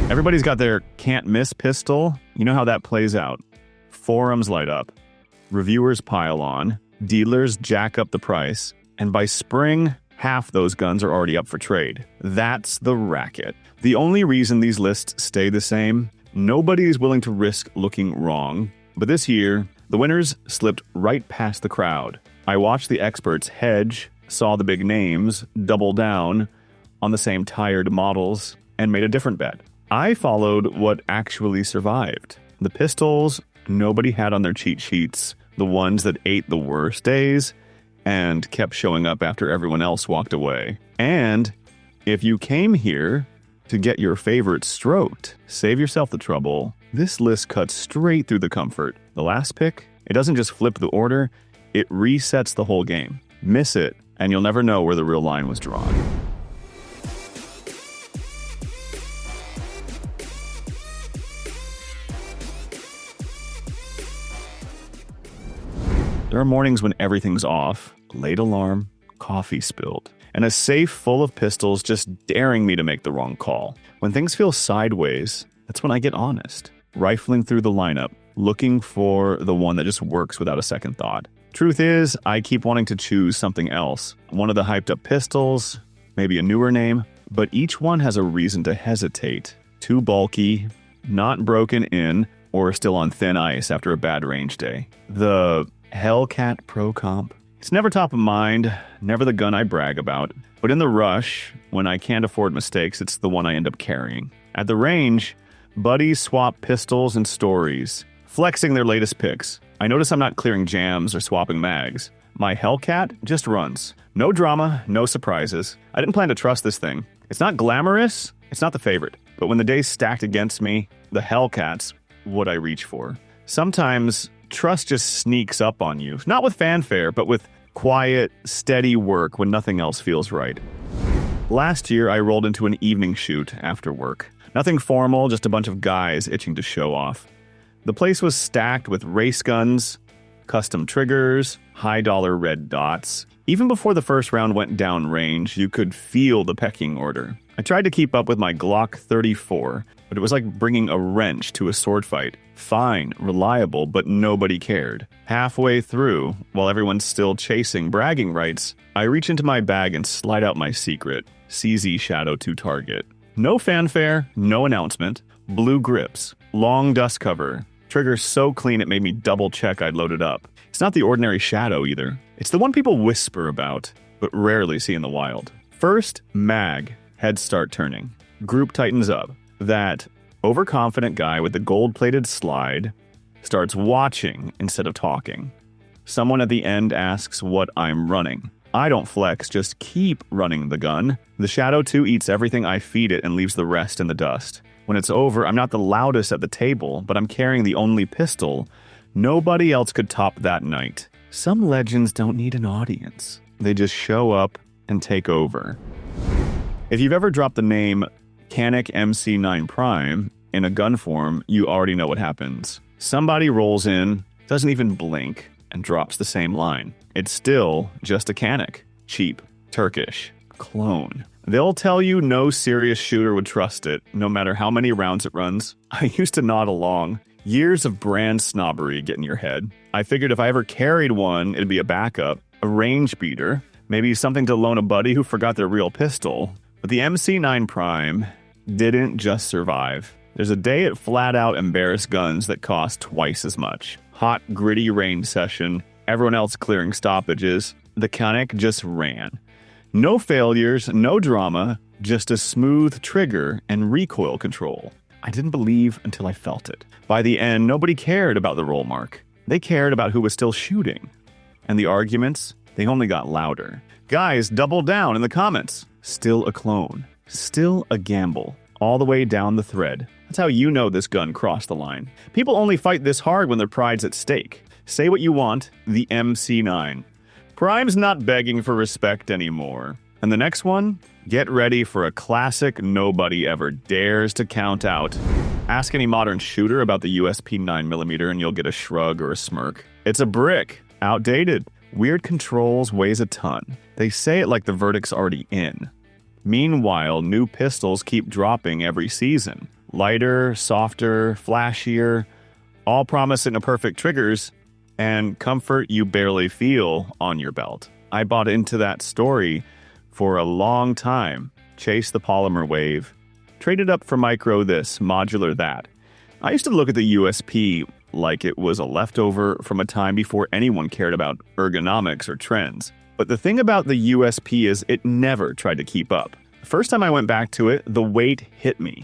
Everybody's got their can't miss pistol. You know how that plays out. Forums light up. Reviewers pile on. Dealers jack up the price. And by spring, half those guns are already up for trade. That's the racket. The only reason these lists stay the same, nobody is willing to risk looking wrong. But this year, the winners slipped right past the crowd. I watched the experts hedge, saw the big names, double down on the same tired models, and made a different bet. I followed what actually survived. The pistols nobody had on their cheat sheets, the ones that ate the worst days, and kept showing up after everyone else walked away. And if you came here to get your favorite stroked, save yourself the trouble. This list cuts straight through the comfort. The last pick, it doesn't just flip the order, it resets the whole game. Miss it, and you'll never know where the real line was drawn. There are mornings when everything's off, late alarm, coffee spilled, and a safe full of pistols just daring me to make the wrong call. When things feel sideways, that's when I get honest, rifling through the lineup, looking for the one that just works without a second thought. Truth is, I keep wanting to choose something else. One of the hyped up pistols, maybe a newer name, but each one has a reason to hesitate. Too bulky, not broken in, or still on thin ice after a bad range day. The Hellcat Pro Comp. It's never top of mind, never the gun I brag about, but in the rush, when I can't afford mistakes, it's the one I end up carrying. At the range, buddies swap pistols and stories, flexing their latest picks. I notice I'm not clearing jams or swapping mags. My Hellcat just runs. No drama, no surprises. I didn't plan to trust this thing. It's not glamorous, it's not the favorite, but when the day's stacked against me, the Hellcat's what I reach for. Sometimes trust just sneaks up on you, not with fanfare, but with quiet, steady work when nothing else feels right. Last year, I rolled into an evening shoot after work. Nothing formal, just a bunch of guys itching to show off. The place was stacked with race guns, custom triggers, high-dollar red dots. Even before the first round went down range, you could feel the pecking order. I tried to keep up with my Glock 34, but it was like bringing a wrench to a sword fight. Fine, reliable, but nobody cared. Halfway through, while everyone's still chasing bragging rights, I reach into my bag and slide out my secret, CZ Shadow 2 target. No fanfare, no announcement, blue grips, long dust cover, trigger so clean it made me double check I'd loaded up. It's not the ordinary Shadow either. It's the one people whisper about, but rarely see in the wild. First, mag, heads start turning. Group tightens up. That overconfident guy with the gold-plated slide starts watching instead of talking. Someone at the end asks what I'm running. I don't flex, just keep running the gun. The Shadow 2 eats everything I feed it and leaves the rest in the dust. When it's over, I'm not the loudest at the table, but I'm carrying the only pistol. Nobody else could top that night. Some legends don't need an audience. They just show up and take over. If you've ever dropped the name Canik MC9 Prime in a gun form, you already know what happens. Somebody rolls in, doesn't even blink, and drops the same line. It's still just a Canik. Cheap, Turkish, clone. They'll tell you no serious shooter would trust it, no matter how many rounds it runs. I used to nod along. Years of brand snobbery get in your head. I figured if I ever carried one, it'd be a backup, a range beater, maybe something to loan a buddy who forgot their real pistol. But the MC9 Prime didn't just survive. There's a day it flat out embarrassed guns that cost twice as much. Hot, gritty range session, everyone else clearing stoppages. The Canik just ran. No failures, no drama, just a smooth trigger and recoil control. I didn't believe until I felt it. By the end, nobody cared about the roll mark. They cared about who was still shooting. And the arguments, they only got louder. Guys, double down in the comments. Still a clone. Still a gamble. All the way down the thread. That's how you know this gun crossed the line. People only fight this hard when their pride's at stake. Say what you want, the MC9. Prime's not begging for respect anymore. And the next one? Get ready for a classic nobody ever dares to count out. Ask any modern shooter about the USP 9mm and you'll get a shrug or a smirk. It's a brick. Outdated. Weird controls, weighs a ton. They say it like the verdict's already in. Meanwhile, new pistols keep dropping every season. Lighter, softer, flashier, all promising a perfect triggers and comfort you barely feel on your belt. I bought into that story for a long time. Chased the polymer wave. Traded up for micro this, modular that. I used to look at the USP like it was a leftover from a time before anyone cared about ergonomics or trends. But the thing about the USP is it never tried to keep up. The first time I went back to it, the weight hit me.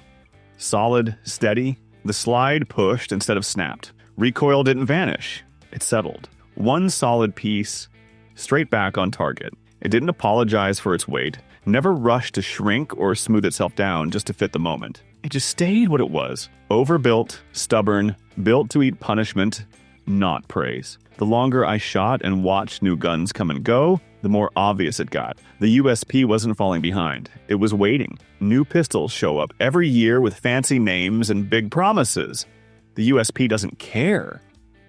Solid, steady. The slide pushed instead of snapped. Recoil didn't vanish. It settled. One solid piece, straight back on target. It didn't apologize for its weight, never rushed to shrink or smooth itself down just to fit the moment. It just stayed what it was. Overbuilt, stubborn, built to eat punishment, not praise. The longer I shot and watched new guns come and go, the more obvious it got. The USP wasn't falling behind. It was waiting. New pistols show up every year with fancy names and big promises. The USP doesn't care.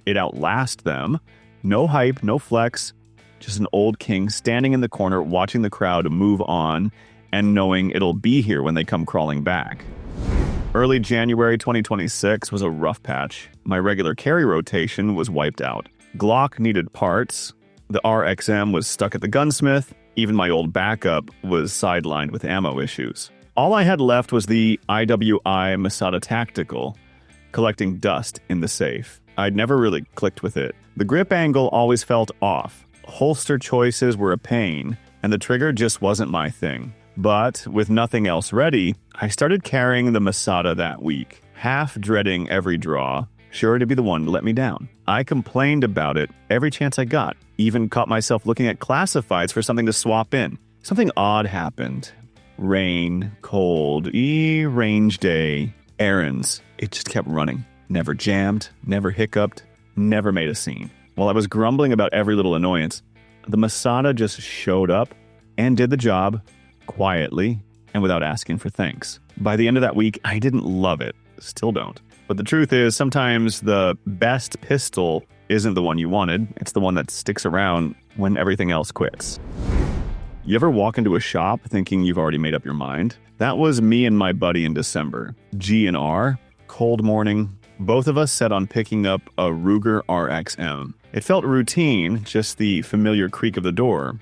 It outlasts them. No hype, no flex. Just an old king standing in the corner watching the crowd move on and knowing it'll be here when they come crawling back. Early January 2026 was a rough patch. My regular carry rotation was wiped out. Glock needed parts. The RXM was stuck at the gunsmith. Even my old backup was sidelined with ammo issues. All I had left was the IWI Masada Tactical, collecting dust in the safe. I'd never really clicked with it. The grip angle always felt off. Holster choices were a pain, and the trigger just wasn't my thing. But with nothing else ready, I started carrying the Masada that week, half dreading every draw, sure to be the one to let me down. I complained about it every chance I got, even caught myself looking at classifieds for something to swap in. Something odd happened. Rain, cold, range day, errands. It just kept running. Never jammed, never hiccuped, never made a scene. While I was grumbling about every little annoyance, the Masada just showed up and did the job quietly and without asking for thanks. By the end of that week, I didn't love it. Still don't. But the truth is, sometimes the best pistol isn't the one you wanted. It's the one that sticks around when everything else quits. You ever walk into a shop thinking you've already made up your mind? That was me and my buddy in December. G&R, cold morning. Both of us set on picking up a Ruger RXM. It felt routine, just the familiar creak of the door.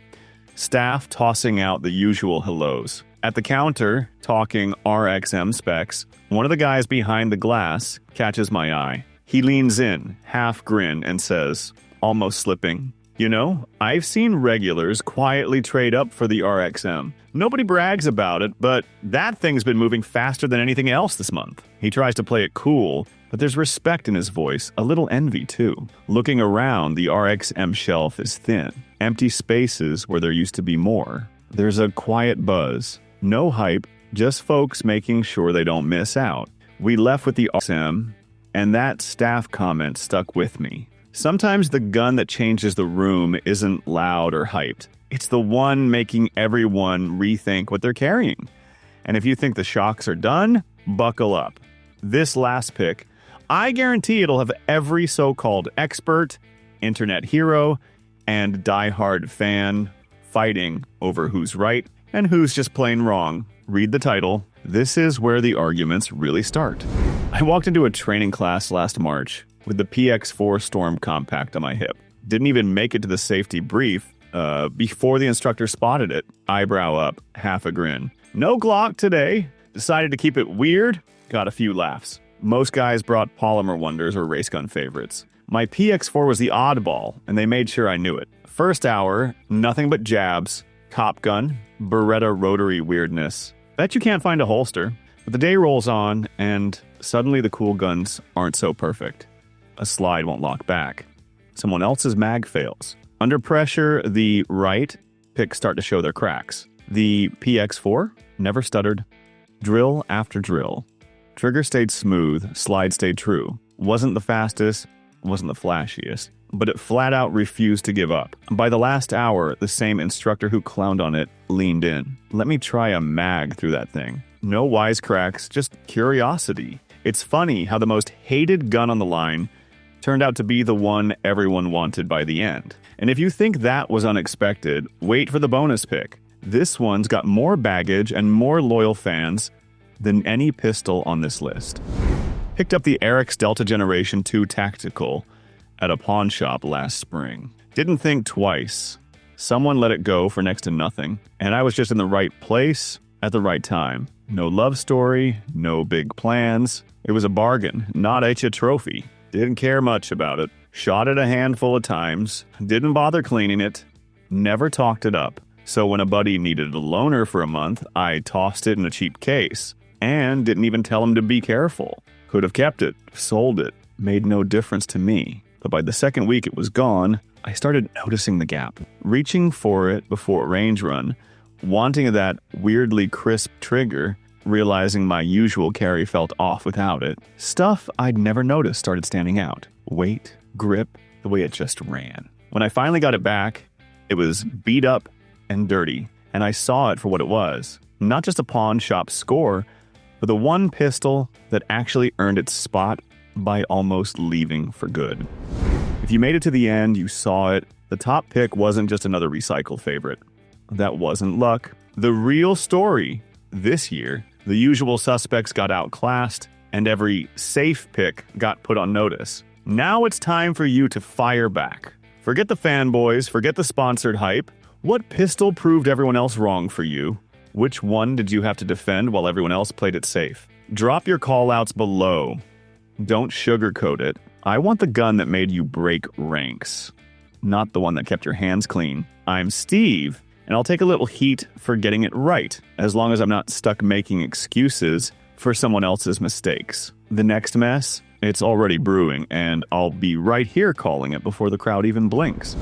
Staff tossing out the usual hellos. At the counter, talking RXM specs, one of the guys behind the glass catches my eye. He leans in, half grin, and says, almost slipping, "You know, I've seen regulars quietly trade up for the RXM. Nobody brags about it, but that thing's been moving faster than anything else this month." He tries to play it cool, but there's respect in his voice, a little envy too. Looking around, the RXM shelf is thin. Empty spaces where there used to be more. There's a quiet buzz. No hype, just folks making sure they don't miss out. We left with the RXM, and that staff comment stuck with me. Sometimes the gun that changes the room isn't loud or hyped. It's the one making everyone rethink what they're carrying. And if you think the shocks are done, buckle up. This last pick, I guarantee it'll have every so-called expert, internet hero, and diehard fan fighting over who's right and who's just plain wrong. Read the title. This is where the arguments really start. I walked into a training class last March with the PX4 Storm Compact on my hip. Didn't even make it to the safety brief before the instructor spotted it. Eyebrow up, half a grin. No Glock today. Decided to keep it weird. Got a few laughs. Most guys brought polymer wonders or race gun favorites. My PX4 was the oddball, and they made sure I knew it. First hour, nothing but jabs, cop gun, Beretta rotary weirdness. Bet you can't find a holster. But the day rolls on, and suddenly the cool guns aren't so perfect. A slide won't lock back. Someone else's mag fails. Under pressure, the right picks start to show their cracks. The PX4 never stuttered. Drill after drill. Trigger stayed smooth, slide stayed true. Wasn't the fastest, wasn't the flashiest, but it flat out refused to give up. By the last hour, the same instructor who clowned on it leaned in. Let me try a mag through that thing. No wisecracks, just curiosity. It's funny how the most hated gun on the line turned out to be the one everyone wanted by the end. And if you think that was unexpected, wait for the bonus pick. This one's got more baggage and more loyal fans than any pistol on this list. Picked up the Arex Delta Gen 2 Tactical at a pawn shop last spring. Didn't think twice. Someone let it go for next to nothing, and I was just in the right place at the right time. No love story, no big plans. It was a bargain, not a trophy. Didn't care much about it. Shot it a handful of times. Didn't bother cleaning it. Never talked it up. So when a buddy needed a loaner for a month, I tossed it in a cheap case. And didn't even tell him to be careful. Could have kept it, sold it. Made no difference to me. But by the second week it was gone, I started noticing the gap. Reaching for it before a range run. Wanting that weirdly crisp trigger. Realizing my usual carry felt off without it. Stuff I'd never noticed started standing out. Weight, grip, the way it just ran. When I finally got it back, it was beat up and dirty, and I saw it for what it was. Not just a pawn shop score, but the one pistol that actually earned its spot by almost leaving for good. If you made it to the end, you saw it. The top pick wasn't just another recycle favorite. That wasn't luck. The real story this year, the usual suspects got outclassed, and every safe pick got put on notice. Now it's time for you to fire back. Forget the fanboys, forget the sponsored hype. What pistol proved everyone else wrong for you? Which one did you have to defend while everyone else played it safe? Drop your callouts below. Don't sugarcoat it. I want the gun that made you break ranks, not the one that kept your hands clean. I'm Steve, and I'll take a little heat for getting it right, as long as I'm not stuck making excuses for someone else's mistakes. The next mess, it's already brewing, and I'll be right here calling it before the crowd even blinks.